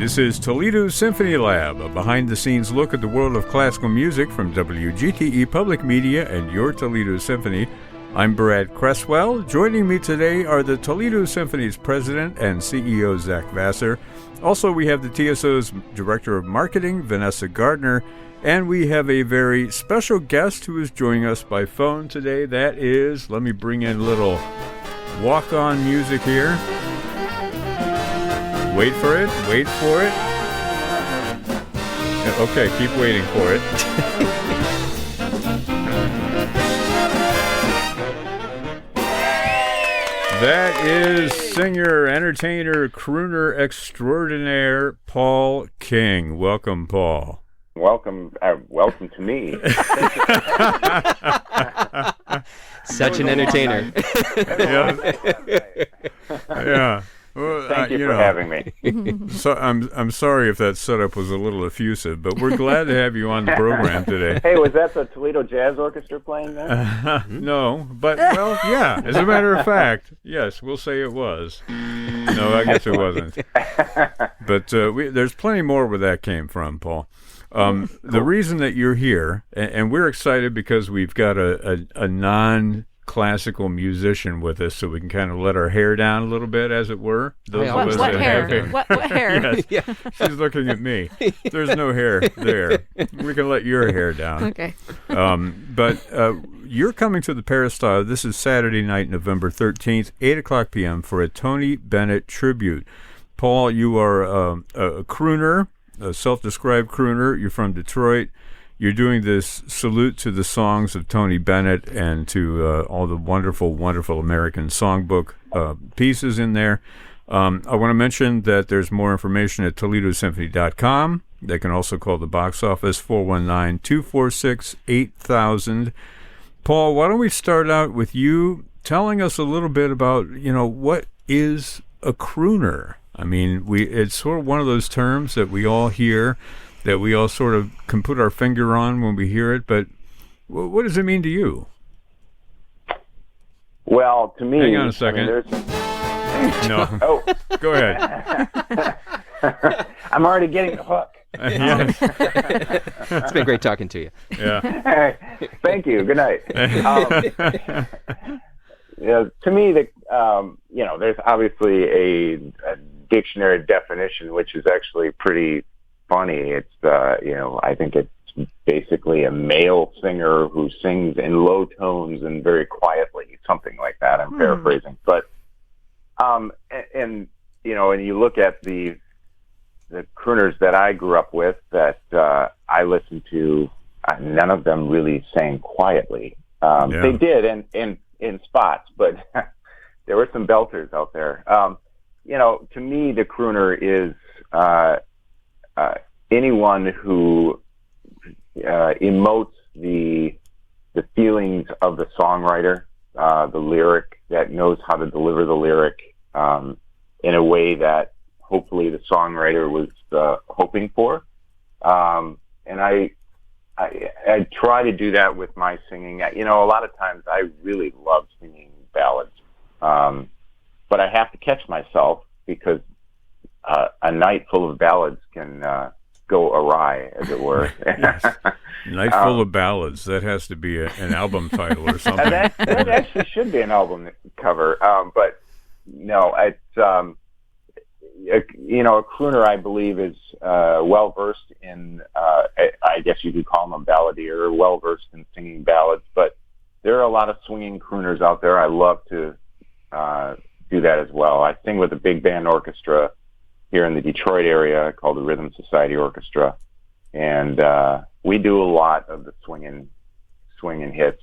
This is Toledo Symphony Lab, a behind-the-scenes look at the world of classical music from WGTE Public Media and your Toledo Symphony. I'm Brad Cresswell. Joining me today are the Toledo Symphony's president and CEO, Zach Vassar. Also, we have the TSO's Director of Marketing, Vanessa Gardner, and we have a very special guest who is joining us by phone today. That is, let me bring in a little walk-on music here. Wait for it, wait for it. Okay, keep waiting for it. That is singer, entertainer, crooner extraordinaire, Paul King. Welcome, Paul. Welcome to me. Such an entertainer. Yeah. Well, Thank you for having me. So I'm sorry if that setup was a little effusive, but we're glad to have you on the program today. Hey, was that the Toledo Jazz Orchestra playing there? No, but, well, yeah. As a matter of fact, yes, we'll say it was. No, I guess it wasn't. But there's plenty more where that came from, Paul. The reason that you're here, and we're excited because we've got a non-classical musician with us, so we can kind of let our hair down a little bit, as it were. Those of us that have hair? What hair? Yes. Yeah. She's looking at me. There's no hair there. We can let your hair down. Okay. But you're coming to the Peristyle. This is Saturday night, November 13th, 8 o'clock p.m. for a Tony Bennett tribute. Paul, you are a crooner, a self-described crooner. You're from Detroit. You're doing this salute to the songs of Tony Bennett and to all the wonderful, wonderful American songbook pieces in there. I want to mention that there's more information at ToledoSymphony.com. They can also call the box office 419-246-8000. Paul, why don't we start out with you telling us a little bit about, what is a crooner? I mean, it's sort of one of those terms that we all hear, that we all sort of can put our finger on when we hear it, but what does it mean to you? Well, to me... Hang on a second. No. Oh. Go ahead. I'm already getting the hook. Yes. It's been great talking to you. Yeah. Thank you. Good night. To me, there's obviously a dictionary definition, which is actually pretty funny. It's, I think it's basically a male singer who sings in low tones and very quietly, something like that. I'm paraphrasing. But, and you look at the crooners that I grew up with that I listened to, none of them really sang quietly. They did in spots, but there were some belters out there. To me, the crooner is anyone who emotes the feelings of the songwriter, the lyric, that knows how to deliver the lyric in a way that hopefully the songwriter was hoping for. And I try to do that with my singing. A lot of times I really love singing ballads, but I have to catch myself because a night full of ballads can go awry, as it were. Yes. Night full of ballads. That has to be an album title or something. That actually should be an album cover. But no, it's a crooner, I believe, is well versed in. I guess you could call them a balladeer, well versed in singing ballads. But there are a lot of swinging crooners out there. I love to do that as well. I sing with a big band orchestra here in the Detroit area called the Rhythm Society Orchestra, and we do a lot of the swinging hits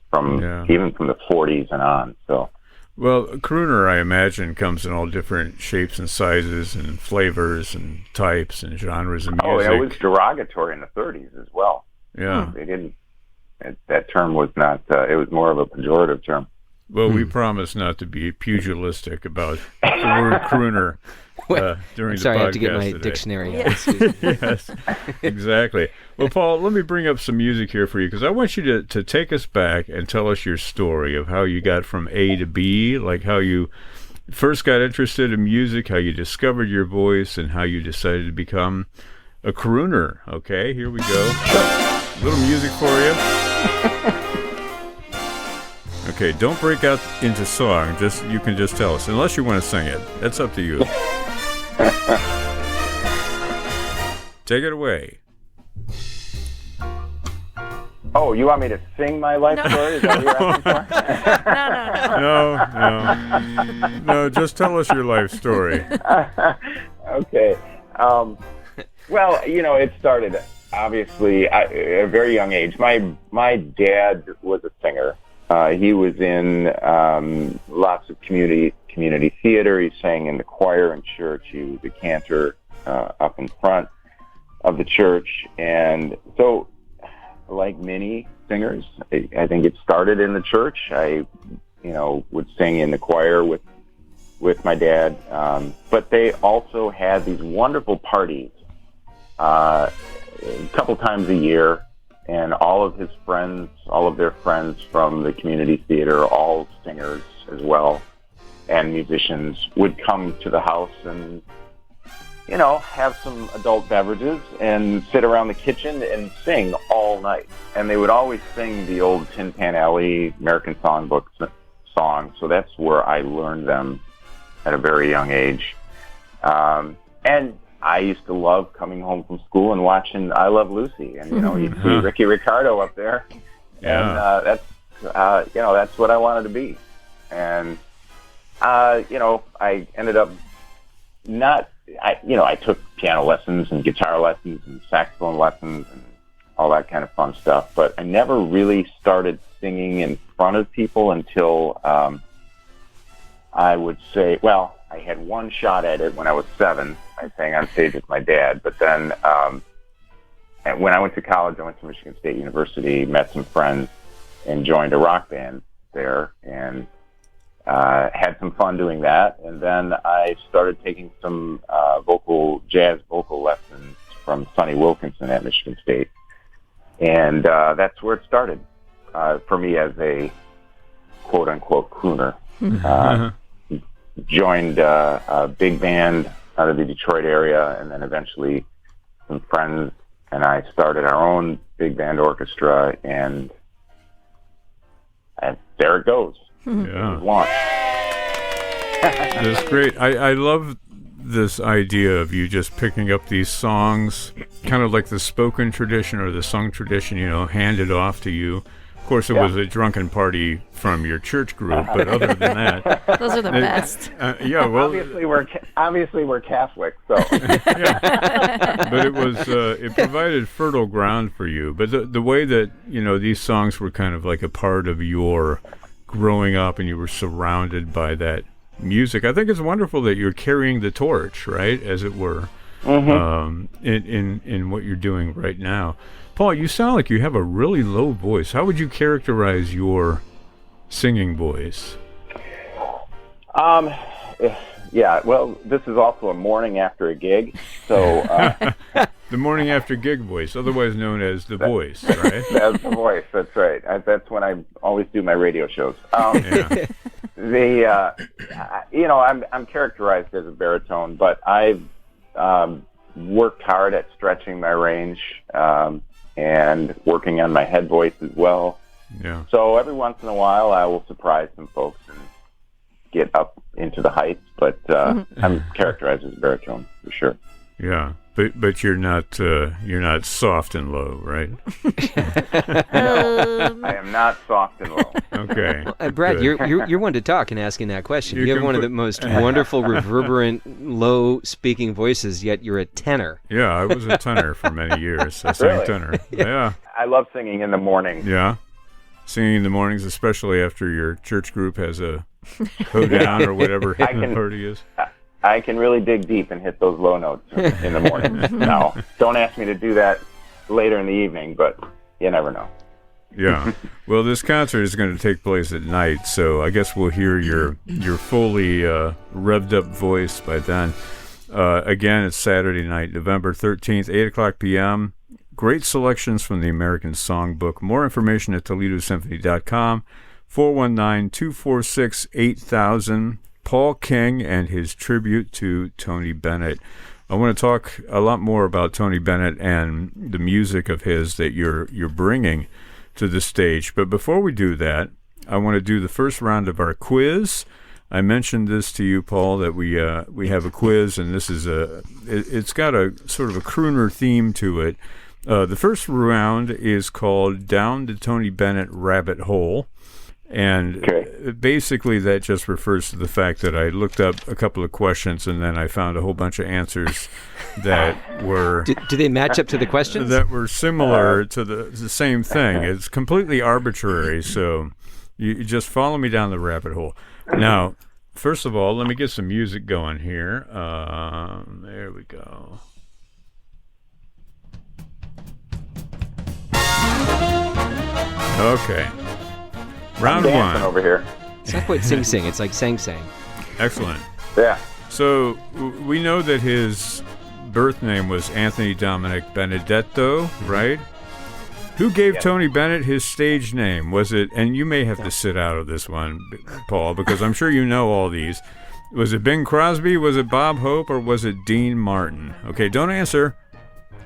even from the 40s and on. So, well, a crooner, I imagine, comes in all different shapes and sizes and flavors and types and genres of music. Oh, it was derogatory in the 30s as well. Yeah, they didn't. That term was not. It was more of a pejorative term. Well, we promise not to be pugilistic about the word crooner during the podcast. I have to get my today. Dictionary. Yes, exactly. Well, Paul, let me bring up some music here for you, because I want you to take us back and tell us your story of how you got from A to B, like how you first got interested in music, how you discovered your voice, and how you decided to become a crooner. Okay, here we go. A little music for you. Okay, don't break out into song. You can just tell us, unless you want to sing it. That's up to you. Take it away. Oh, you want me to sing my life story? Is that what you're asking for? No, just tell us your life story. Okay. Well, it started, obviously, at a very young age. My dad was a singer. He was in lots of community theater. He sang in the choir in church. He was a cantor up in front of the church. And so, like many singers, I think it started in the church. I, would sing in the choir with my dad. But they also had these wonderful parties a couple times a year. And all of their friends from the community theater, all singers as well, and musicians, would come to the house and, have some adult beverages and sit around the kitchen and sing all night. And they would always sing the old Tin Pan Alley American Songbook songs. So that's where I learned them at a very young age. And I used to love coming home from school and watching I Love Lucy, and you'd see Ricky Ricardo up there, and that's what I wanted to be. And I ended up I took piano lessons and guitar lessons and saxophone lessons and all that kind of fun stuff, but I never really started singing in front of people until I would say, well, I had one shot at it when I was 7. I sang on stage with my dad, but then and when I went to college, I went to Michigan State University, met some friends, and joined a rock band there, and had some fun doing that. And then I started taking some jazz vocal lessons from Sonny Wilkinson at Michigan State, and that's where it started for me as a quote-unquote crooner. Joined a big band out of the Detroit area, and then eventually some friends and I started our own big band orchestra, and there it goes. Yeah. Launched. That's great. I love this idea of you just picking up these songs, kind of like the spoken tradition or the sung tradition, handed off to you. Of course, it was a drunken party from your church group, but other than that, those are the best. Obviously we're Catholic, so. But it provided fertile ground for you. But the way that these songs were kind of like a part of your growing up, and you were surrounded by that music. I think it's wonderful that you're carrying the torch, right, as it were, in what you're doing right now. Paul, you sound like you have a really low voice. How would you characterize your singing voice? Yeah, well, this is also a morning after a gig, so... The morning after gig voice, otherwise known as the voice, right? That's the voice, that's right. That's when I always do my radio shows. I'm characterized as a baritone, but I've worked hard at stretching my range, and working on my head voice as well. Yeah. So every once in a while, I will surprise some folks and get up into the heights, but I'm characterized as a baritone for sure. Yeah, but you're not soft and low, right? No, I am not soft and low. Okay. Well, Brad, you're one to talk in asking that question. You have one of the most wonderful, reverberant, low speaking voices, yet you're a tenor. Yeah, I was a tenor for many years. I sang tenor. Yeah. I love singing in the morning. Yeah. Singing in the mornings, especially after your church group has a hoedown or whatever the party is. I can really dig deep and hit those low notes in the morning. Now, don't ask me to do that later in the evening, but you never know. Yeah. Well, this concert is going to take place at night, so I guess we'll hear your fully revved up voice by then. Again, it's Saturday night, November 13th, 8 o'clock p.m. Great selections from the American Songbook. More information at ToledoSymphony.com, 419-246-8000. Paul King and his tribute to Tony Bennett. I want to talk a lot more about Tony Bennett and the music of his that you're bringing to the stage. But before we do that, I want to do the first round of our quiz. I mentioned this to you, Paul, that we have a quiz, and this is it's got a sort of a crooner theme to it. The first round is called Down the Tony Bennett Rabbit Hole. And basically that just refers to the fact that I looked up a couple of questions and then I found a whole bunch of answers that were... Do they match up to the questions? That were similar to the same thing. It's completely arbitrary, so you just follow me down the rabbit hole. Now, first of all, let me get some music going here. There we go. Okay. Round one. Over here. It's not quite sing-sing. It's like sang-sang. Excellent. Yeah. So we know that his birth name was Anthony Dominic Benedetto, right? Who gave Tony Bennett his stage name? Was it, and you may have to sit out of this one, Paul, because I'm sure you know all these. Was it Bing Crosby, was it Bob Hope, or was it Dean Martin? Okay, don't answer.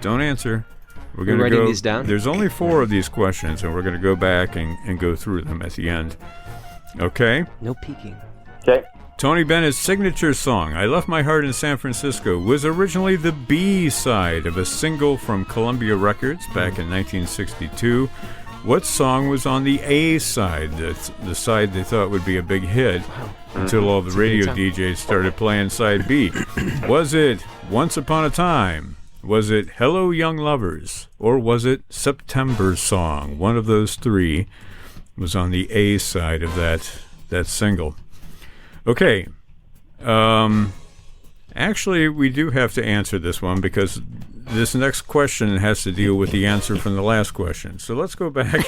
Don't answer. We're going to go. These down? There's only 4 of these questions, and we're going to go back and go through them at the end. Okay? No peeking. Okay. Tony Bennett's signature song, I Left My Heart in San Francisco, was originally the B side of a single from Columbia Records back in 1962. What song was on the A side, the side they thought would be a big hit, until all the radio DJs started playing side B? Was it Once Upon a Time? Was it Hello Young Lovers? Or was it September Song? One of those 3 was on the A side of that single. Okay. Actually, we do have to answer this one because this next question has to deal with the answer from the last question. So let's go back.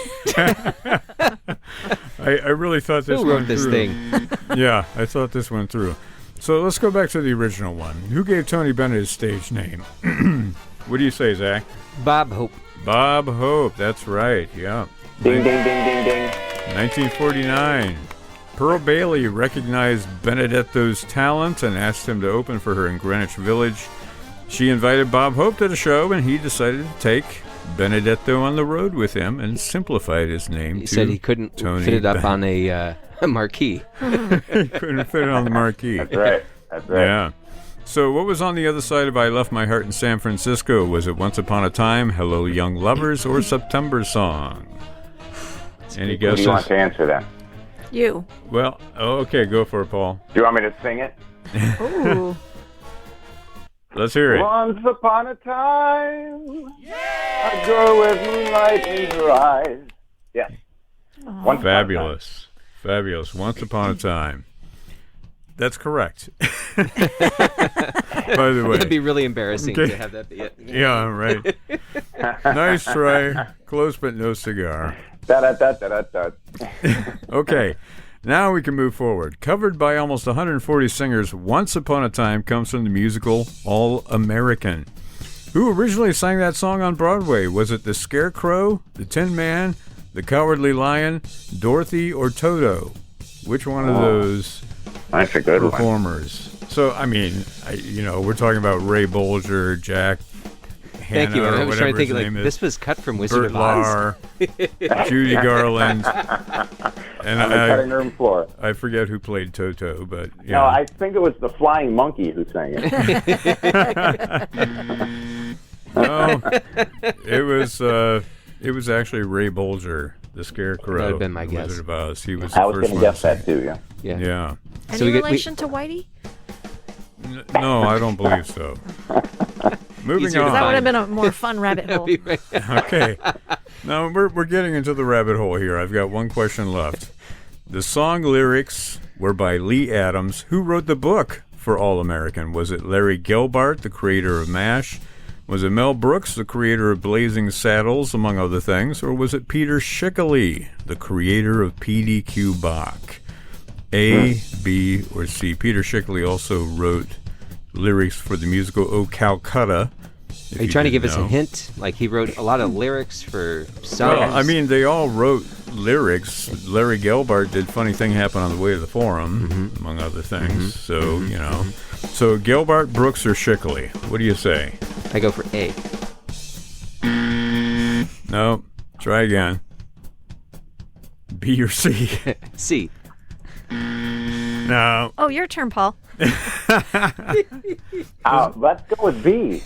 I really thought this Who went wrote this through. thing? Yeah, I thought this went through. So let's go back to the original one. Who gave Tony Bennett his stage name? What do you say, Zach? Bob Hope. Bob Hope, that's right, yeah. Ding, ding, ding, ding, ding. 1949. Pearl Bailey recognized Benedetto's talent and asked him to open for her in Greenwich Village. She invited Bob Hope to the show, and he decided to take Benedetto on the road with him and simplified his name He to said he couldn't Tony fit it up Bennett. on a marquee. He couldn't fit it on the marquee. That's right. That's right. Yeah. So what was on the other side of I Left My Heart in San Francisco? Was it Once Upon a Time, Hello Young Lovers, or September Song? Any Who guesses? do you want to answer that? You. Well, okay, go for it, Paul. Do you want me to sing it? Ooh. Let's hear it. Once upon a time, a girl with moonlight in her eyes. Yeah. Once upon a time. Fabulous. Fabulous. Once Upon a Time. That's correct. By the way. It'd be really embarrassing Okay. to have that be it. Yeah, right. Nice try. Close but no cigar. Da-da-da-da-da-da. Okay. Now we can move forward. Covered by almost 140 singers, Once Upon a Time comes from the musical All American. Who originally sang that song on Broadway? Was it the Scarecrow, the Tin Man, the Cowardly Lion, Dorothy, or Toto? Which one of those That's a good one. performers? So, I mean, we're talking about Ray Bolger, Jack Hanna, Thank you. or I was trying whatever to think, his like, name is. this was cut from Wizard Burt of Oz. Lahr, Judy Garland, and On the cutting room floor. I forget who played Toto, but yeah. No, I think it was the Flying Monkey who sang it. No, it was actually Ray Bolger, the Scarecrow. That would've been my in guess. Wizard of Oz. He was I the was first going to one guess to sing that too, yeah. Yeah. it. Yeah. Any So we get- relation to Whitey? No, I don't believe so. Moving Easier to on. That would find. have been a more fun rabbit hole. Okay. Now we're getting into the rabbit hole here. I've got one question left. The song lyrics were by Lee Adams. Who wrote the book for All American? Was it Larry Gelbart, the creator of MASH? Was it Mel Brooks, the creator of Blazing Saddles, among other things? Or was it Peter Schickele, the creator of PDQ Bach? A, B, or C? Peter Schickele also wrote lyrics for the musical O Calcutta. Are you trying to give didn't us a know. hint? Like he wrote a lot of lyrics for songs? Well, I mean, they all wrote lyrics. Larry Gelbart did Funny Thing Happen on the Way to the Forum, among other things. So, you know. So, Gelbart, Brooks, or Shickley? What do you say? I go for A. No. Try again. B or C? C. No. Oh, your turn, Paul. Let's go with B.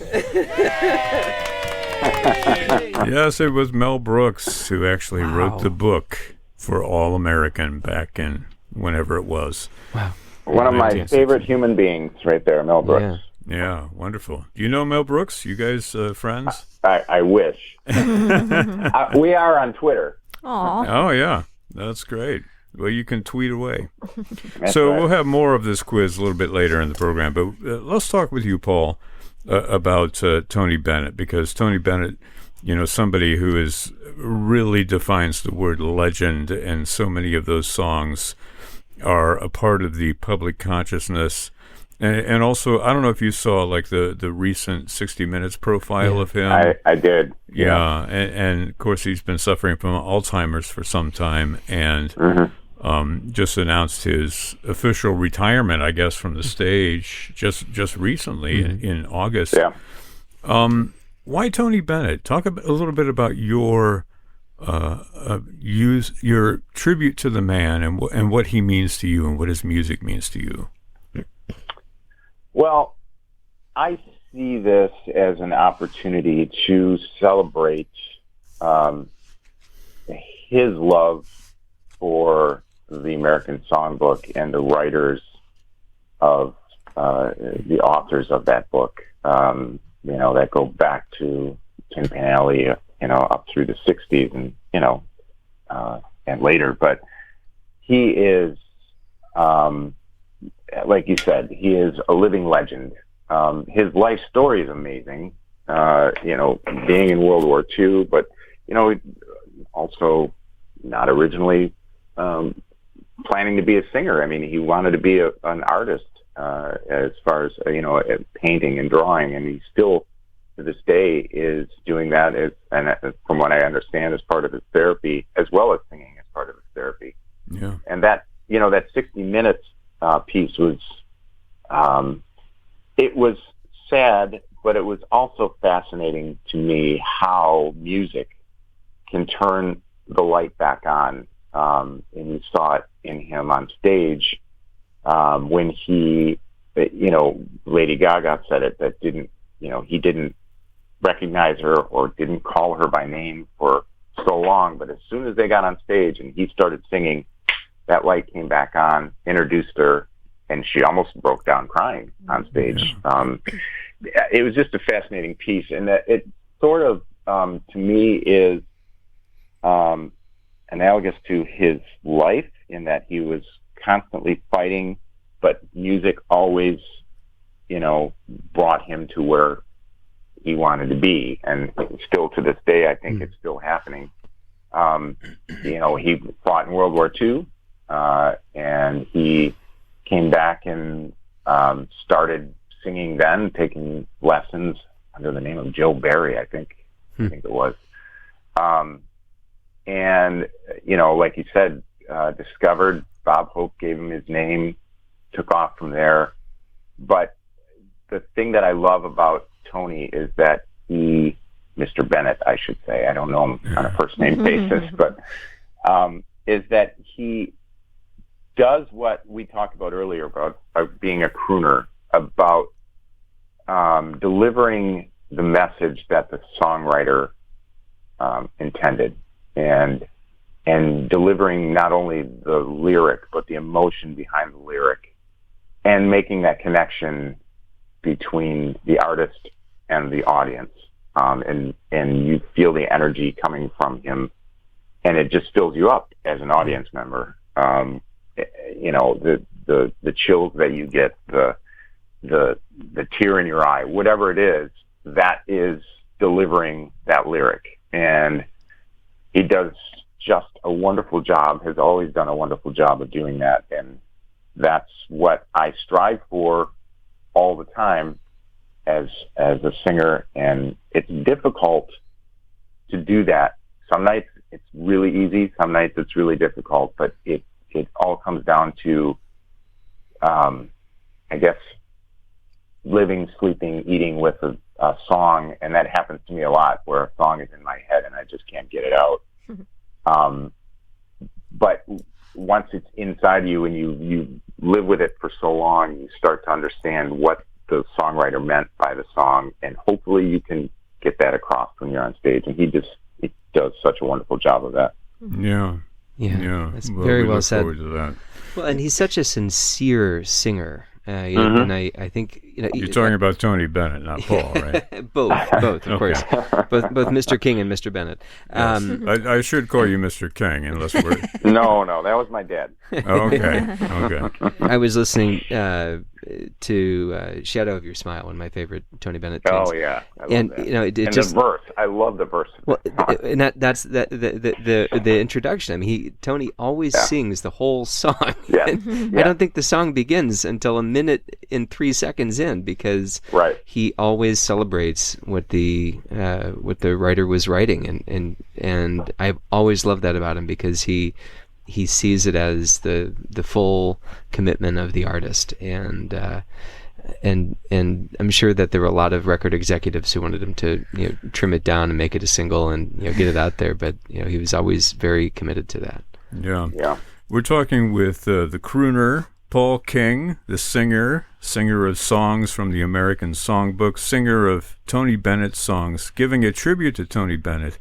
Yes, it was Mel Brooks who actually wrote the book for All American back in whenever it was. Wow. One of my favorite human beings right there, Mel Brooks. Yeah, wonderful. Do you know Mel Brooks? You guys friends? I wish. We are on Twitter. Aw. Oh, yeah. That's great. Well, you can tweet away. That's So right. we'll have more of this quiz a little bit later in the program. But let's talk with you, Paul, about Tony Bennett, because Tony Bennett, you know, somebody who is really defines the word legend, and so many of those songs are a part of the public consciousness. And also, I don't know if you saw like the recent 60 Minutes profile of him. I did. Yeah, and of course he's been suffering from Alzheimer's for some time, and just announced his official retirement, I guess, from the stage just recently in August. Yeah. Why Tony Bennett? Talk a little bit about your your tribute to the man and what he means to you and what his music means to you. Well, I see this as an opportunity to celebrate his love for the American Songbook and the writers of the authors of that book. You know, that go back to Tin Pan Alley, you know, up through the 60s and, you know, and later. But he is, like you said, he is a living legend. His life story is amazing. You know, being in World War II, but, you know, also not originally planning to be a singer. I mean, he wanted to be an artist as far as, you know, painting and drawing, and he still, to this day, is doing that, and from what I understand, as part of his therapy, as well as singing as part of his therapy. Yeah. And that, you know, that 60 Minutes piece was, it was sad, but it was also fascinating to me how music can turn the light back on. And you saw it in him on stage when he, you know, Lady Gaga said it, that didn't, you know, he didn't recognize her or didn't call her by name for so long, but as soon as they got on stage and he started singing, that light came back on, introduced her, and she almost broke down crying on stage. Yeah. It was just a fascinating piece, and that it sort of, to me, is analogous to his life in that he was constantly fighting, but music always, you know, brought him to where he wanted to be. And still to this day, I think it's still happening. You know, he fought in World War II, and he came back and started singing then, taking lessons under the name of Joe Barry, I think it was. And, you know, like you said, discovered, Bob Hope gave him his name, took off from there. But the thing that I love about Tony is that he, Mr. Bennett, I should say, I don't know him on a first name basis, but is that he does what we talked about earlier about being a crooner, about delivering the message that the songwriter intended, and delivering not only the lyric but the emotion behind the lyric, and making that connection between the artist and the audience, and you feel the energy coming from him, and it just fills you up as an audience member. You know, the chills that you get, the tear in your eye, whatever it is, that is delivering that lyric. And he does just a wonderful job, has always done a wonderful job of doing that. And that's what I strive for all the time as a singer. And it's difficult to do that. Some nights it's really easy. Some nights it's really difficult, but it all comes down to, I guess, living, sleeping, eating with a song, and that happens to me a lot, where a song is in my head and I just can't get it out. But once it's inside you and you live with it for so long, you start to understand what the songwriter meant by the song, and hopefully you can get that across when you're on stage. And he does such a wonderful job of that. Yeah. That's Well, very we well look said. forward to that. Well, and he's such a sincere singer. And I think You're talking about Tony Bennett, not Paul, right? both, of course, both Mr. King and Mr. Bennett. Yes. I should call you Mr. King, unless we're. No, that was my dad. Okay. I was listening to "Shadow of Your Smile," one of my favorite Tony Bennett tunes. Oh yeah, I love and that. it and just the verse. I love the verse. Well, and that's the introduction. I mean, Tony always sings the whole song. Yeah. I don't think the song begins until a minute and 3 seconds in, because he always celebrates what the writer was writing, and I've always loved that about him, because he sees it as the full commitment of the artist, and I'm sure that there were a lot of record executives who wanted him to trim it down and make it a single and get it out there, but he was always very committed to that. Yeah. We're talking with the crooner Paul King, the singer of songs from the American Songbook, singer of Tony Bennett songs, giving a tribute to Tony Bennett.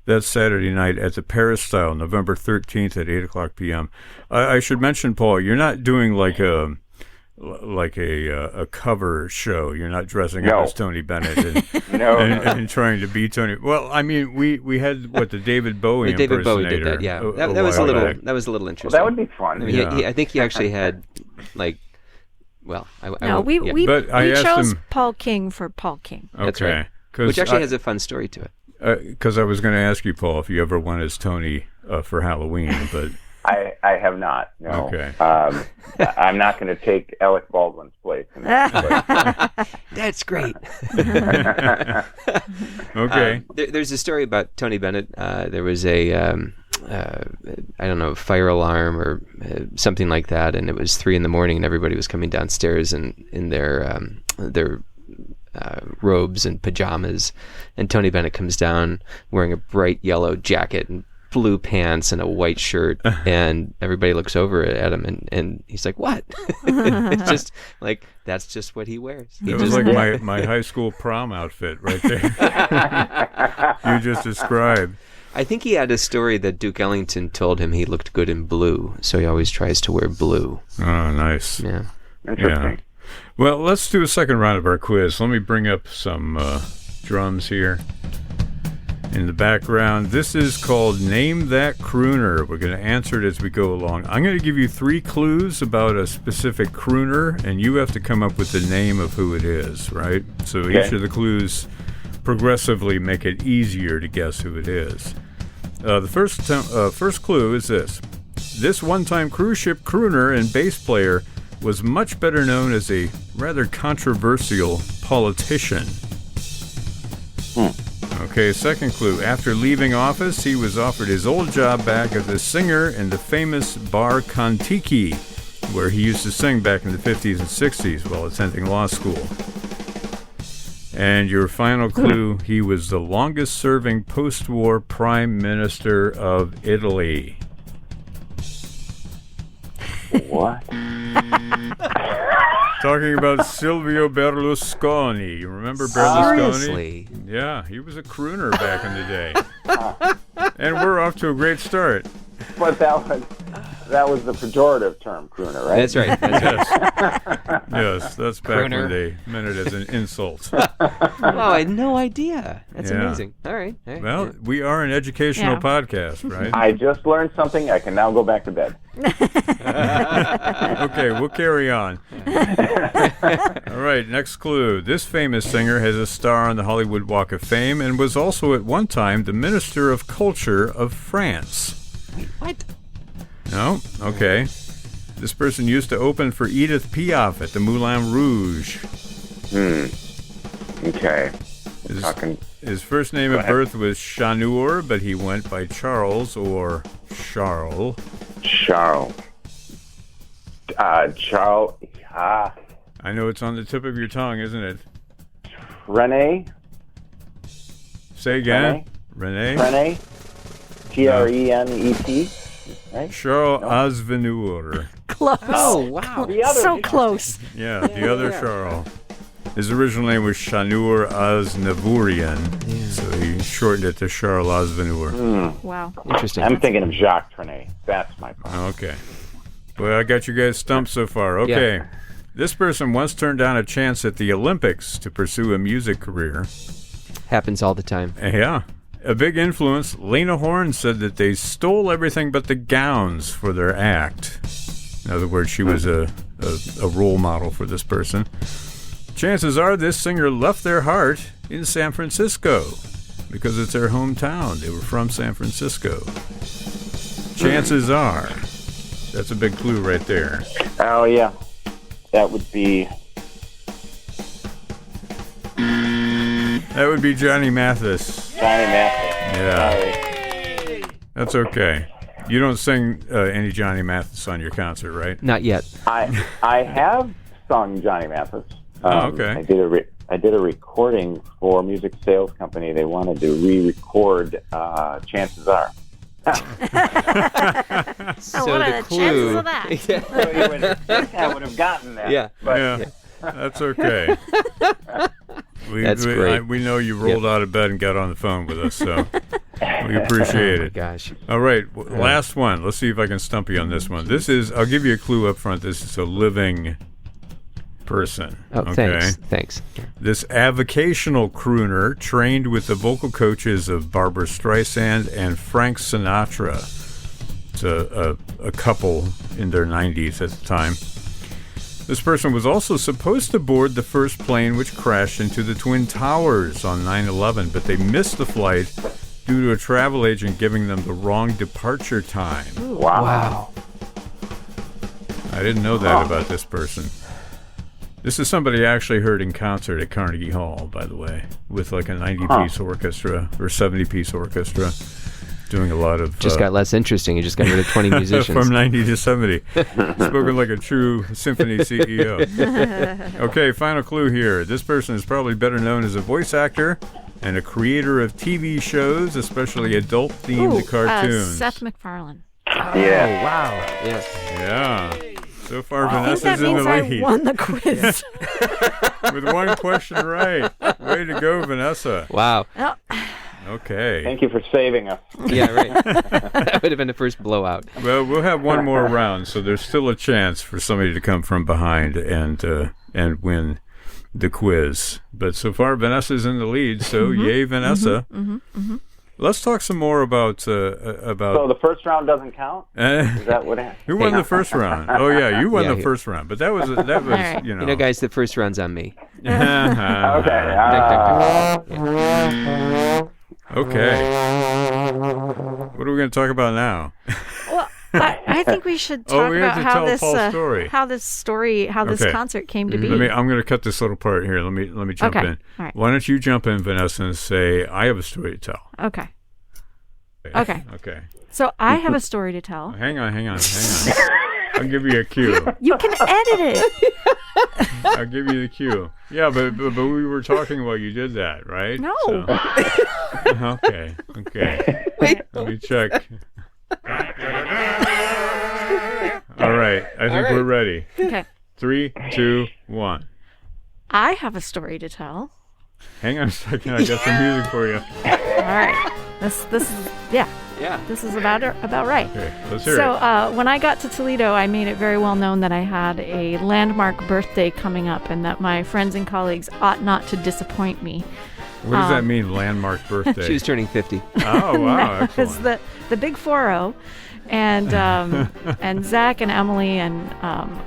That's Saturday night at the Peristyle, November 13th at 8 o'clock p.m. I should mention, Paul, you're not doing like a cover show. You're not dressing up as Tony Bennett and trying to be Tony. Well, I mean, we had the David Bowie impersonator. David Bowie did that. Yeah, that was a little interesting. Well, that would be fun. I mean, I think he actually had we chose Paul King for Paul King. Okay. That's right. Which actually has a fun story to it. Because I was going to ask you, Paul, if you ever went as Tony for Halloween, but I have not. No. Okay. I'm not going to take Alec Baldwin's place. In that, That's great. Okay. There's a story about Tony Bennett. There was a I don't know, fire alarm or something like that, and it was 3 a.m. and everybody was coming downstairs in their robes and pajamas, and Tony Bennett comes down wearing a bright yellow jacket and blue pants and a white shirt, and everybody looks over at him and he's like, what? It's just like, that's just what he wears. It was like my high school prom outfit right there. You just described. I think he had a story that Duke Ellington told him he looked good in blue, so he always tries to wear blue. Oh, nice. Yeah. Interesting. Yeah. Well, let's do a second round of our quiz. Let me bring up some drums here in the background. This is called Name That Crooner. We're going to answer it as we go along. I'm going to give you 3 clues about a specific crooner, and you have to come up with the name of who it is, right? So each of the clues progressively make it easier to guess who it is. The first clue is this. This one-time cruise ship crooner and bass player was much better known as a rather controversial politician. Okay, second clue. After leaving office, he was offered his old job back as a singer in the famous bar Kon-Tiki, where he used to sing back in the 50s and 60s while attending law school. And your final clue, he was the longest-serving post-war prime minister of Italy. What? Talking about Silvio Berlusconi. You remember Berlusconi? Seriously? Yeah, he was a crooner back in the day. And we're off to a great start. But that was the pejorative term, crooner, right? That's right. Yes, that's back Crooner. when they meant it as an insult. Oh, I had no idea. That's amazing. All right. Well, we are an educational podcast, right? I just learned something. I can now go back to bed. Okay, we'll carry on. All right, next clue. This famous singer has a star on the Hollywood Walk of Fame and was also at one time the Minister of Culture of France. Wait, what? No? Okay. This person used to open for Edith Piaf at the Moulin Rouge. Okay. His first name of birth was Shanur, but he went by Charles or Charles. Charles. Charles. I know it's on the tip of your tongue, isn't it? Rene. Say again. Rene. Trenet. Right? Charles Aznavour. Close. Oh, wow. So close. Yeah, the other Charles. His original name was Shanur Aznavourian, so he shortened it to Charles Aznavour. Wow. Interesting. I'm thinking of Jacques Trenet. That's my problem. Okay. Well, I got you guys stumped so far. Okay. Yeah. This person once turned down a chance at the Olympics to pursue a music career. Happens all the time. Yeah. A big influence, Lena Horne said that they stole everything but the gowns for their act. In other words, she was a role model for this person. Chances are this singer left their heart in San Francisco because it's their hometown. They were from San Francisco. Chances are. That's a big clue right there. Oh, yeah. That would be... That would be Johnny Mathis. Johnny Mathis. Yeah. Sorry. That's okay. You don't sing any Johnny Mathis on your concert, right? Not yet. I have sung Johnny Mathis. Okay. I did a recording for a music sales company. They wanted to re-record Chances Are. So what are the the clue. chances of that? So you would think I would have gotten that. Yeah. Yeah. That's okay. That's great. We know you rolled out of bed and got on the phone with us, so we appreciate it. Gosh. All right, last one. Let's see if I can stump you on this one. I'll give you a clue up front. This is a living person. Oh, okay? Thanks. This avocational crooner trained with the vocal coaches of Barbra Streisand and Frank Sinatra. It's a couple in their 90s at the time. This person was also supposed to board the first plane which crashed into the Twin Towers on 9/11, but they missed the flight due to a travel agent giving them the wrong departure time. Wow. I didn't know that about this person. This is somebody I actually heard in concert at Carnegie Hall, by the way, with like a 90-piece orchestra or 70-piece orchestra. Doing a lot of... Just got less interesting. You just got rid of 20 musicians. From 90 to 70. Spoken like a true symphony CEO. Okay, final clue here. This person is probably better known as a voice actor and a creator of TV shows, especially adult-themed cartoons. Seth MacFarlane. Yeah. Oh, wow. Yes. Yeah. So far, I think that Vanessa's in the means lead. I won the quiz. With one question right. Way to go, Vanessa. Wow. Oh. Okay. Thank you for saving us. Yeah, right. That would have been the first blowout. Well, we'll have one more round, so there's still a chance for somebody to come from behind and win the quiz. But so far, Vanessa's in the lead, so yay, Vanessa. Let's talk some more about. So the first round doesn't count? Is that what happened? Who won the first round? Oh yeah, you won the Yeah. first round, but that was right. you know. You know, guys, the first round's on me. Okay. Okay. What are we going to talk about now? Well, I think we should talk we have about to how tell this Paul's story. this Okay. concert came to be. I'm going to cut this little part here. Let me jump Okay. in. All right. Why don't you jump in, Vanessa, and say I have a story to tell. Okay. Okay. So I have a story to tell. Hang on. I'll give you a cue. You can edit it. I'll give you the cue. Yeah, but we were talking while you did that, right? No. So- okay. Wait. Let me check. All right. I think we're ready. Okay. 3, 2, 1. I have a story to tell. Hang on a second. I got some music for you. All right. This is Yeah. This is about right. Okay, let's hear So it. when I got to Toledo, I made it very well known that I had a landmark birthday coming up and that my friends and colleagues ought not to disappoint me. What does that mean, landmark birthday? She was turning 50. Oh, wow. It's Excellent. the big 4-0. And and Zach and Emily and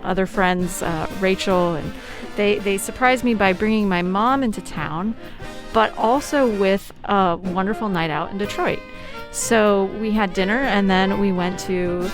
other friends, Rachel, and they surprised me by bringing my mom into town, but also with a wonderful night out in Detroit. So we had dinner and then we went to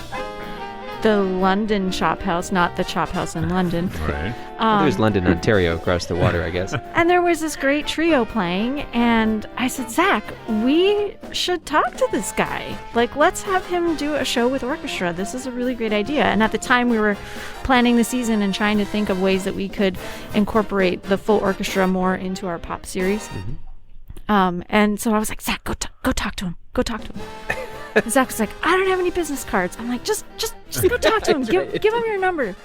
the London Chop House, not the Chop House in London. Right. There's London, Ontario across the water, I guess. And there was this great trio playing, and I said, Zach, we should talk to this guy. Like, let's have him do a show with orchestra. This is a really great idea. And at the time, we were planning the season and trying to think of ways that we could incorporate the full orchestra more into our pop series. Mm-hmm. And so I was like, Zach, go talk to him. Go talk to him. And Zach was like, I don't have any business cards. I'm like, just go talk to him. Give him your number.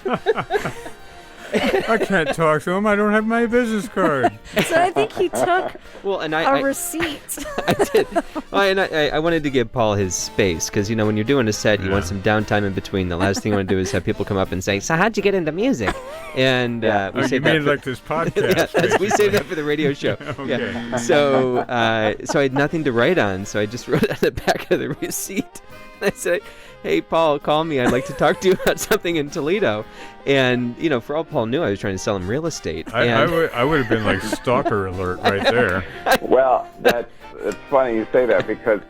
I can't talk to him. I don't have my business card. So I think he took a receipt. I did. I wanted to give Paul his space because, when you're doing a set, you want some downtime in between. The last thing you want to do is have people come up and say, so how'd you get into music? And we saved that like this podcast. we saved that for the radio show. Okay. Yeah. So I had nothing to write on, so I just wrote on the back of the receipt. I said, hey, Paul, call me. I'd like to talk to you about something in Toledo. And, for all Paul knew, I was trying to sell him real estate. I would have been like stalker alert right there. Well, it's funny you say that because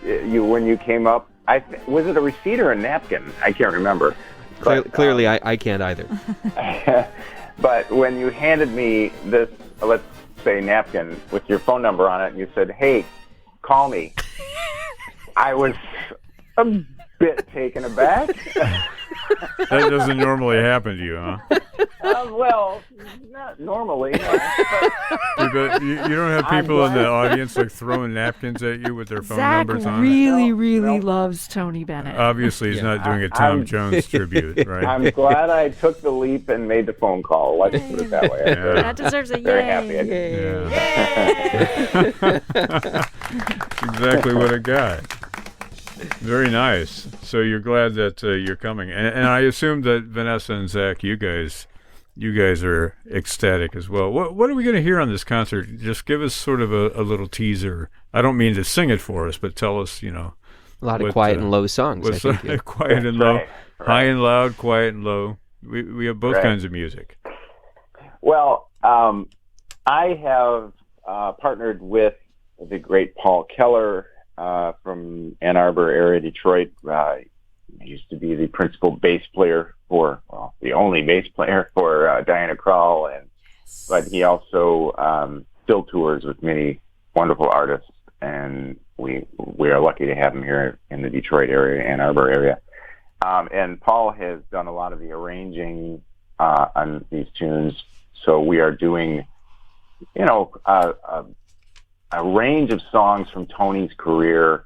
when you came up, was it a receipt or a napkin? I can't remember. Clearly, I can't either. But when you handed me this, let's say, napkin with your phone number on it, and you said, hey, call me, I was a bit taken aback. That doesn't normally happen to you, huh? Well, not normally. No. But you don't have people in the audience like throwing napkins at you with their phone Zach numbers on really loves Tony Bennett. Obviously, he's not doing a Tom Jones tribute, right? I'm glad I took the leap and made the phone call. Let's put it that way. Yeah. That deserves a very yay. happy. Yeah. Exactly what I got. Very nice. So you're glad that you're coming, and I assume that Vanessa and Zach, you guys are ecstatic as well. What are we going to hear on this concert? Just give us sort of a little teaser. I don't mean to sing it for us, but tell us, a lot of quiet and low songs. I think, yeah. Quiet and low, right. High and loud, quiet and low. We have both kinds of music. Well, I have partnered with the great Paul Keller from Ann Arbor area, Detroit. He used to be the principal bass player the only bass player for Diana Krall, but he also still tours with many wonderful artists, and we are lucky to have him here in the Detroit area, Ann Arbor area. And Paul has done a lot of the on these tunes, so we are doing, a range of songs from Tony's career,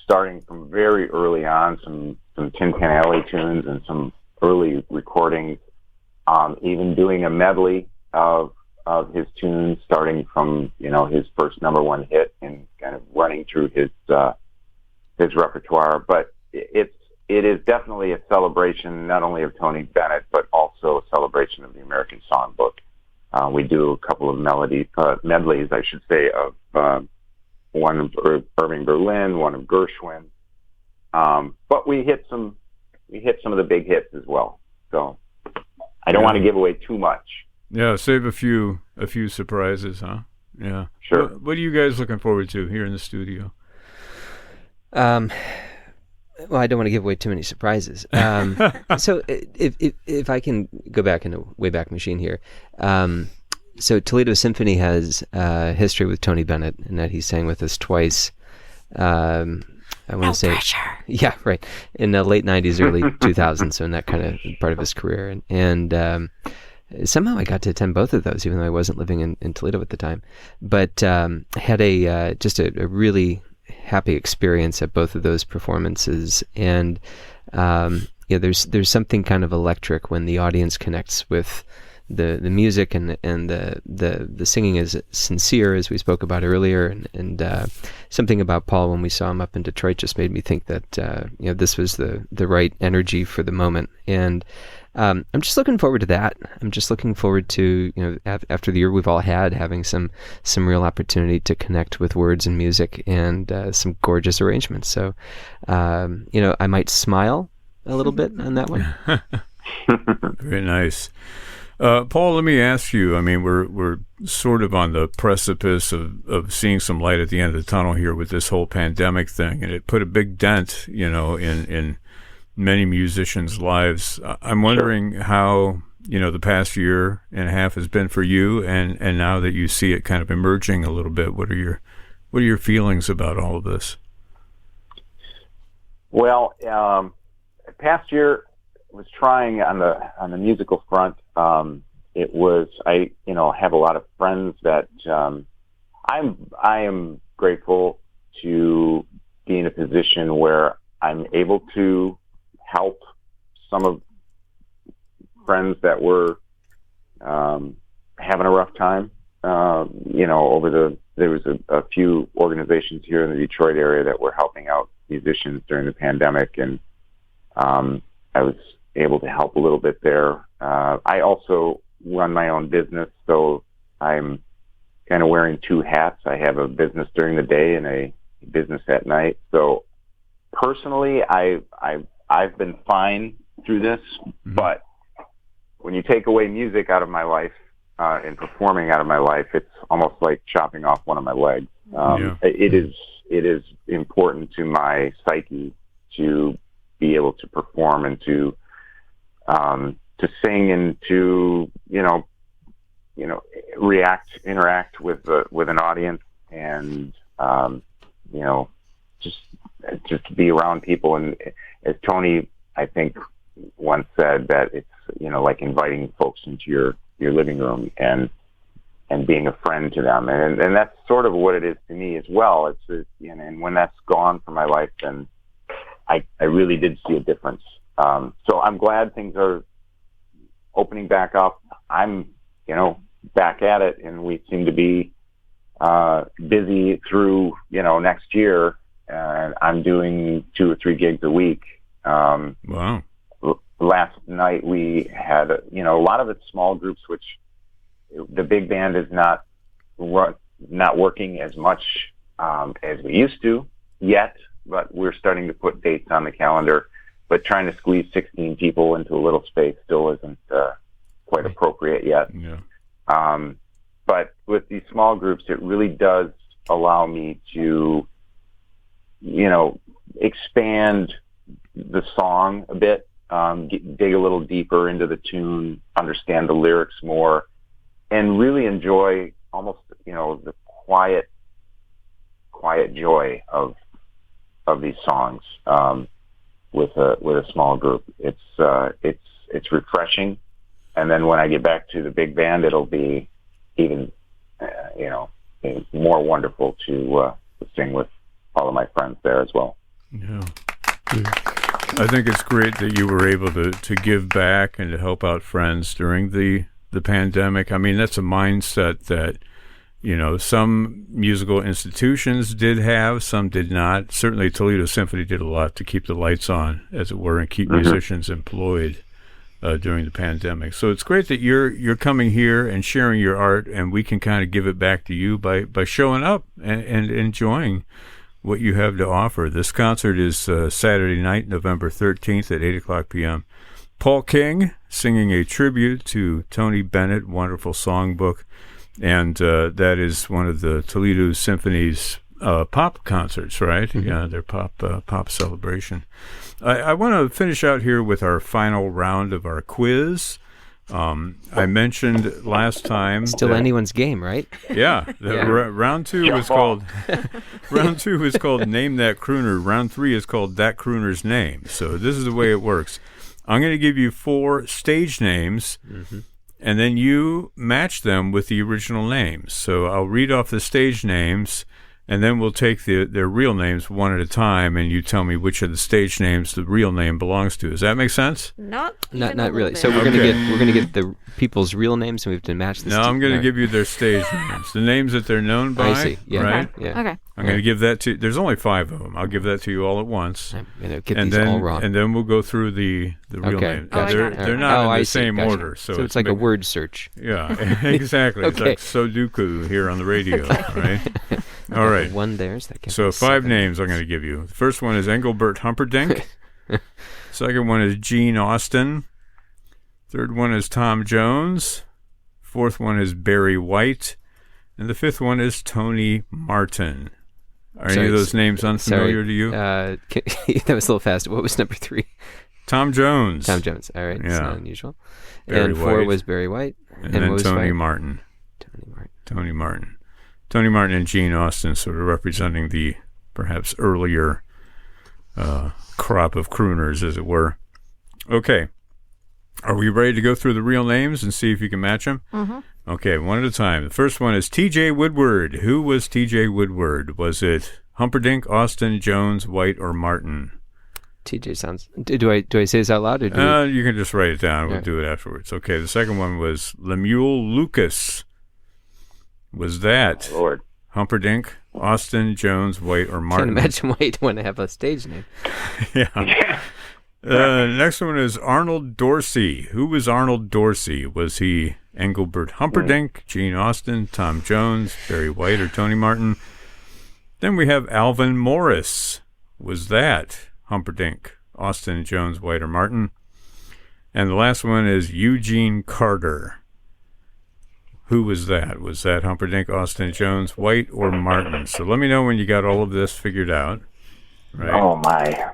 starting from very early on, some Tin Pan Alley tunes and some early recordings, even doing a medley of his tunes, starting from his first number one hit and kind of running through his repertoire. But it is definitely a celebration not only of Tony Bennett but also a celebration of the American Songbook. We do a couple of medleys, I should say, of one of Irving Berlin, one of Gershwin, but we hit some of the big hits as well. So I don't want to give away too much. Yeah, save a few surprises, huh? Yeah, sure. What are you guys looking forward to here in the studio? Well, I don't want to give away too many surprises. So if I can go back in a Wayback Machine here. So Toledo Symphony has history with Tony Bennett, in that he sang with us twice. I want to say, pressure. Yeah, right, in the late '90s, early 2000s, so in that kind of part of his career, and somehow I got to attend both of those, even though I wasn't living in Toledo at the time. But I had just a really happy experience at both of those performances, and there's something kind of electric when the audience connects with the music, and the singing is sincere, as we spoke about earlier, and something about Paul when we saw him up in Detroit just made me think that this was the right energy for the moment, and I'm just looking forward to that. I'm just looking forward to after the year we've all had, having some real opportunity to connect with words and music and some gorgeous arrangements. So I might smile a little bit on that one. Very nice. Paul, let me ask you, I mean, we're sort of on the precipice of seeing some light at the end of the tunnel here with this whole pandemic thing, and it put a big dent, in many musicians' lives. I'm wondering how, the past year and a half has been for you, and now that you see it kind of emerging a little bit, what are your feelings about all of this? Well, past year was trying on the musical front. It was, I have a lot of friends that I am grateful to be in a position where I'm able to help some of friends that were having a rough time. There was a few organizations here in the Detroit area that were helping out musicians during the pandemic, and I was able to help a little bit there. I also run my own business, so I'm kind of wearing two hats. I have a business during the day and a business at night. So personally, I've been fine through this, but when you take away music out of my life and performing out of my life, it's almost like chopping off one of my legs. It is important to my psyche to be able to perform and to sing and to interact with an audience, and just be around people. And as Tony, I think, once said, that it's like inviting folks into your living room and being a friend to them, and that's sort of what it is to me as well. And when that's gone from my life, then I really did see a difference. So I'm glad things are opening back up. I'm back at it, and we seem to be busy through next year, and I'm doing 2 or 3 gigs a week. Wow. Last night we had a lot of it's small groups, which the big band is not working as much as we used to yet, but we're starting to put dates on the calendar. But trying to squeeze 16 people into a little space still isn't quite appropriate yet. Yeah. But with these small groups, it really does allow me to, expand the song a bit, dig a little deeper into the tune, understand the lyrics more, and really enjoy almost, the quiet joy of these songs. With a small group, it's refreshing, and then when I get back to the big band, it'll be even more wonderful to sing with all of my friends there as well. Yeah, I think it's great that you were able to give back and to help out friends during the pandemic. I mean, that's a mindset that some musical institutions did have, some did not. Certainly Toledo Symphony did a lot to keep the lights on, as it were, and keep musicians employed during the pandemic. So it's great that you're coming here and sharing your art, and we can kind of give it back to you by showing up and enjoying what you have to offer. This concert is Saturday night, November 13th at 8 o'clock p.m. Paul King singing a tribute to Tony Bennett, wonderful songbook. And that is one of the Toledo Symphony's pop concerts, right? Mm-hmm. Yeah, their pop celebration. I want to finish out here with our final round of our quiz. I mentioned last time. Still anyone's game, right? Yeah. Round 2 was called. Round 2 is called Name That Crooner. Round 3 is called That Crooner's Name. So this is the way it works. I'm going to give you 4 stage names. Mm-hmm. And then you match them with the original names. So I'll read off the stage names, and then we'll take their real names one at a time, and you tell me which of the stage names the real name belongs to. Does that make sense? Not really. So we're gonna get the people's real names, and we have to match the. No, I'm gonna give you their stage names, the names that they're known by. I see. Yeah. Right. Okay. Yeah. Okay. I'm gonna give that to. There's only 5 of them. I'll give that to you all at once. I'm gonna get these all wrong. And then we'll go through the real names. Gotcha. They're not in the same order. So it's like a word search. Yeah, exactly. It's like Sudoku here on the radio, right? All right. One there's that. So 5 names I'm going to give you. The first one is Engelbert Humperdinck. Second one is Gene Austin. Third one is Tom Jones. Fourth one is Barry White. And the 5th one is Tony Martin. Are any of those names unfamiliar to you? That was a little fast. What was number 3? Tom Jones. Tom Jones. All right. It's not unusual. Barry and 4 White. was Barry White. And then what was Tony 5? Martin. Tony Martin. Tony Martin and Gene Austin sort of representing the perhaps earlier crop of crooners, as it were. Okay. Are we ready to go through the real names and see if you can match them? Mm-hmm. Okay, one at a time. The first one is T.J. Woodward. Who was T.J. Woodward? Was it Humperdinck, Austin, Jones, White, or Martin? TJ sounds... Do I say this out loud? Or you can just write it down. We'll do it afterwards. Okay, the second one was Lemuel Lucas. Was that Humperdinck, Austin, Jones, White, or Martin? Can't imagine why you'd want to have a stage name. Yeah. Next one is Arnold Dorsey. Who was Arnold Dorsey? Was he Engelbert Humperdinck, Gene Austin, Tom Jones, Barry White, or Tony Martin? Then we have Alvin Morris. Was that Humperdinck, Austin, Jones, White, or Martin? And the last one is Eugene Carter. Who was that? Was that Humperdinck, Austin, Jones, White, or Martin? So let me know when you got all of this figured out. Right? Oh, my.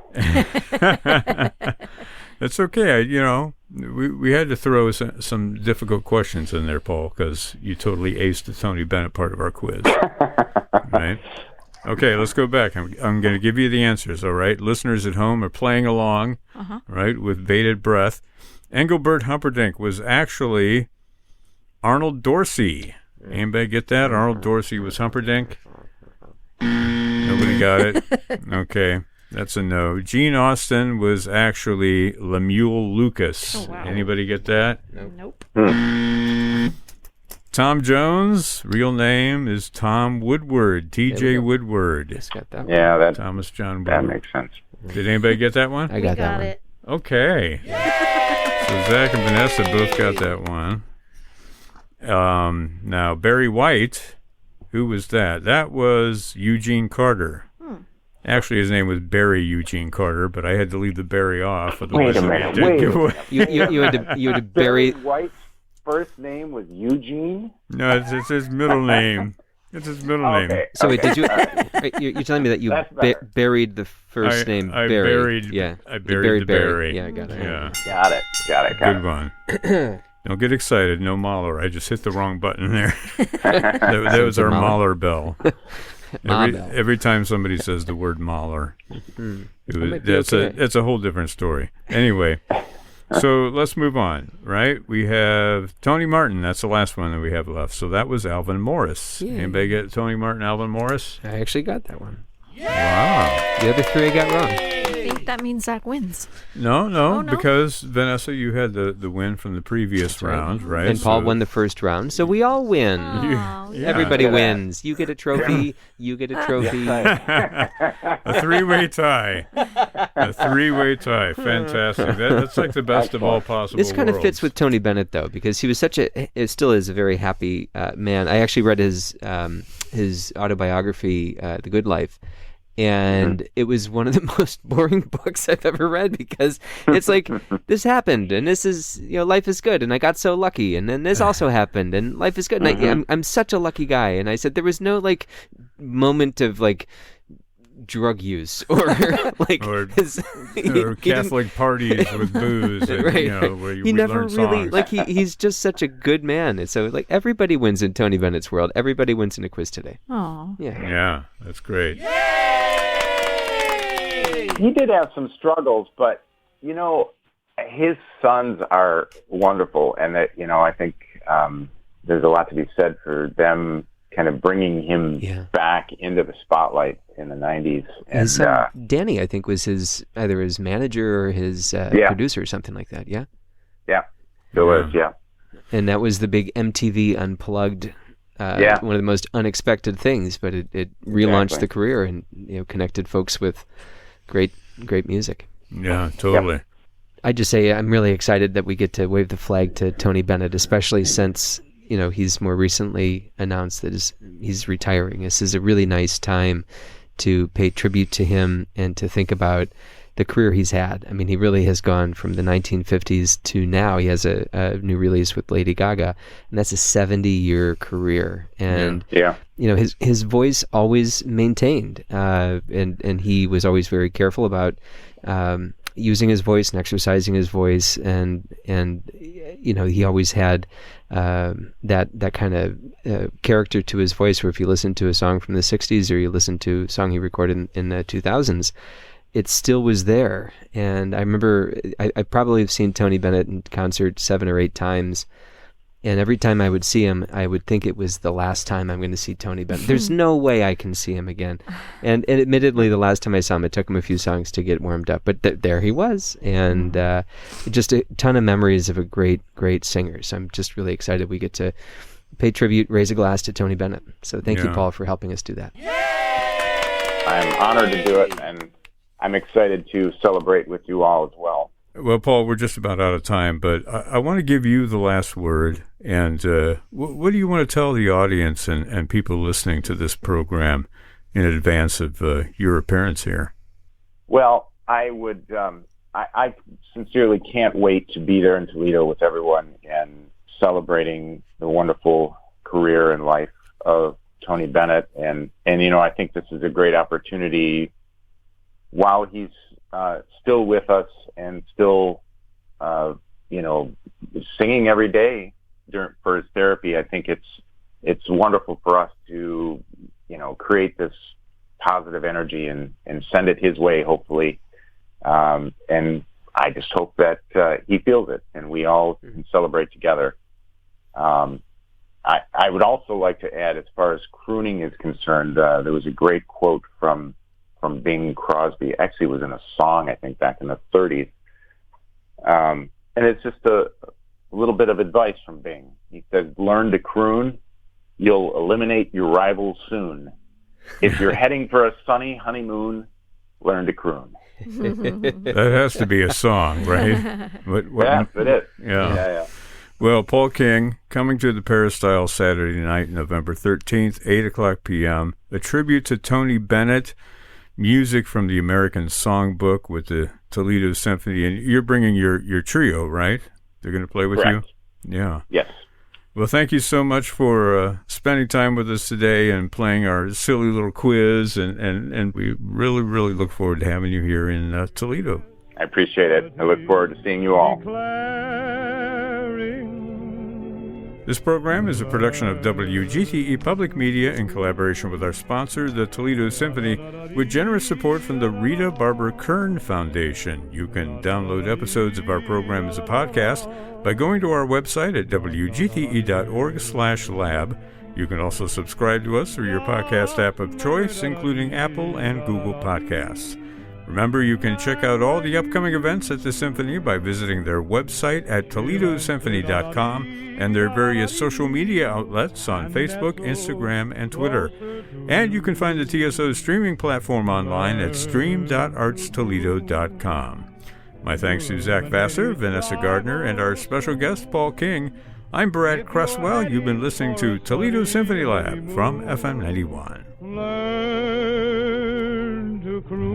That's okay. We had to throw some difficult questions in there, Paul, because you totally aced the Tony Bennett part of our quiz. Right? Okay, let's go back. I'm going to give you the answers, all right? Listeners at home are playing along, right, with bated breath. Engelbert Humperdinck was actually Arnold Dorsey. Anybody get that? Arnold Dorsey was Humperdinck. Nobody got it? Okay, that's a no. Gene Austin was actually Lemuel Lucas. Oh, wow. Anybody get that? Nope. Tom Jones, real name is Tom Woodward, T.J. Woodward. Just got that one. Yeah, Thomas John that Woodward. makes sense. Did anybody get that one? I got that one. It. Okay. So Zach and Vanessa both got that one. Now, Barry White, who was that? That was Eugene Carter. Actually, his name was Barry Eugene Carter, but I had to leave the Barry off. Wait a minute. You had to bury... Barry White's first name was Eugene? No, it's his middle name. It's his middle name. So wait, did you? You're telling me that you buried the first name I Barry? buried I buried the Barry. Yeah, I got it. Yeah. Got it. Good one. Don't get excited. No Mahler. I just hit the wrong button there. that was our Mahler bell. Every time somebody says the word Mahler, that's a whole different story. Anyway, so let's move on, right? We have Tony Martin. That's the last one that we have left. So that was Alvin Morris. Yeah. Anybody get Tony Martin, Alvin Morris? I actually got that one. Wow. The other 3 I got wrong. I think that means Zach wins. No, because Vanessa, you had the win from the previous round, right? And Paul won the first round, so we all win. Oh, Yeah. Everybody wins. You get a trophy. You get a trophy. A three-way tie. Fantastic. That's like the best of all possible This kind of worlds. fits with Tony Bennett, though, because he was still is a very happy man. I actually read his autobiography, The Good Life, and it was one of the most boring books I've ever read, because it's like, this happened, and this is, life is good, and I got so lucky, and then this also happened, and life is good, and I'm such a lucky guy. And I said there was no moment of drug use or or Catholic parties with booze, and, right. where you he never learn really songs. he's just such a good man, and so everybody wins in Tony Bennett's world. Everybody wins in a quiz today. Oh. Yeah, that's great. He did have some struggles, but, his sons are wonderful, and that, I think there's a lot to be said for them kind of bringing him back into the spotlight in the 90s. And, his son, Danny, I think, was either his manager or his producer or something like that, yeah? Yeah, still is, yeah. And that was the big MTV Unplugged, one of the most unexpected things, but it relaunched the career and connected folks with great music. Yeah, totally. Yep. I just say I'm really excited that we get to wave the flag to Tony Bennett, especially since he's more recently announced that he's retiring. This is a really nice time to pay tribute to him and to think about the career he's had. I mean, he really has gone from the 1950s to now. He has a new release with Lady Gaga, and that's a 70-year career. And his voice always maintained, and he was always very careful about using his voice and exercising his voice, and he always had that kind of character to his voice, where if you listen to a song from the 60s or you listen to a song he recorded in the 2000s, it still was there. And I remember I probably have seen Tony Bennett in concert 7 or 8 times, and every time I would see him, I would think it was the last time I'm going to see Tony Bennett. There's no way I can see him again. And admittedly, the last time I saw him, it took him a few songs to get warmed up. But there he was. And just a ton of memories of a great, great singer. So I'm just really excited we get to pay tribute, raise a glass to Tony Bennett. So thank you, Paul, for helping us do that. I'm honored to do it, and I'm excited to celebrate with you all as well. Well, Paul, we're just about out of time, but I want to give you the last word. And what do you want to tell the audience and people listening to this program in advance of your appearance here? Well, I would. I sincerely can't wait to be there in Toledo with everyone and celebrating the wonderful career and life of Tony Bennett. And I think this is a great opportunity while he's still with us and still, singing every day for his therapy. I think it's wonderful for us to, create this positive energy and send it his way, hopefully. And I just hope that he feels it and we all can celebrate together. I would also like to add, as far as crooning is concerned, there was a great quote from Bing Crosby. Actually, it was in a song, I think, back in the 30s. And it's just a little bit of advice from Bing. He says, "Learn to croon. You'll eliminate your rivals soon. If you're heading for a sunny honeymoon, learn to croon." That has to be a song, right? Yes, it is. Yeah. Well, Paul King, coming to the Peristyle Saturday night, November 13th, 8 o'clock p.m., a tribute to Tony Bennett, music from the American Songbook with the Toledo Symphony. And you're bringing your trio, right? They're going to play with Correct. you? Yeah. Yes. Well, thank you so much for spending time with us today and playing our silly little quiz. And we really, really look forward to having you here in Toledo. I appreciate it. I look forward to seeing you all. This program is a production of WGTE Public Media in collaboration with our sponsor, the Toledo Symphony, with generous support from the Rita Barber Kern Foundation. You can download episodes of our program as a podcast by going to our website at wgte.org/lab. You can also subscribe to us through your podcast app of choice, including Apple and Google Podcasts. Remember, you can check out all the upcoming events at the Symphony by visiting their website at toledosymphony.com and their various social media outlets on Facebook, Instagram, and Twitter. And you can find the TSO streaming platform online at stream.artstoledo.com. My thanks to Zach Vassar, Vanessa Gardner, and our special guest, Paul King. I'm Brad Cresswell. You've been listening to Toledo Symphony Lab from FM 91. Learn to cruise.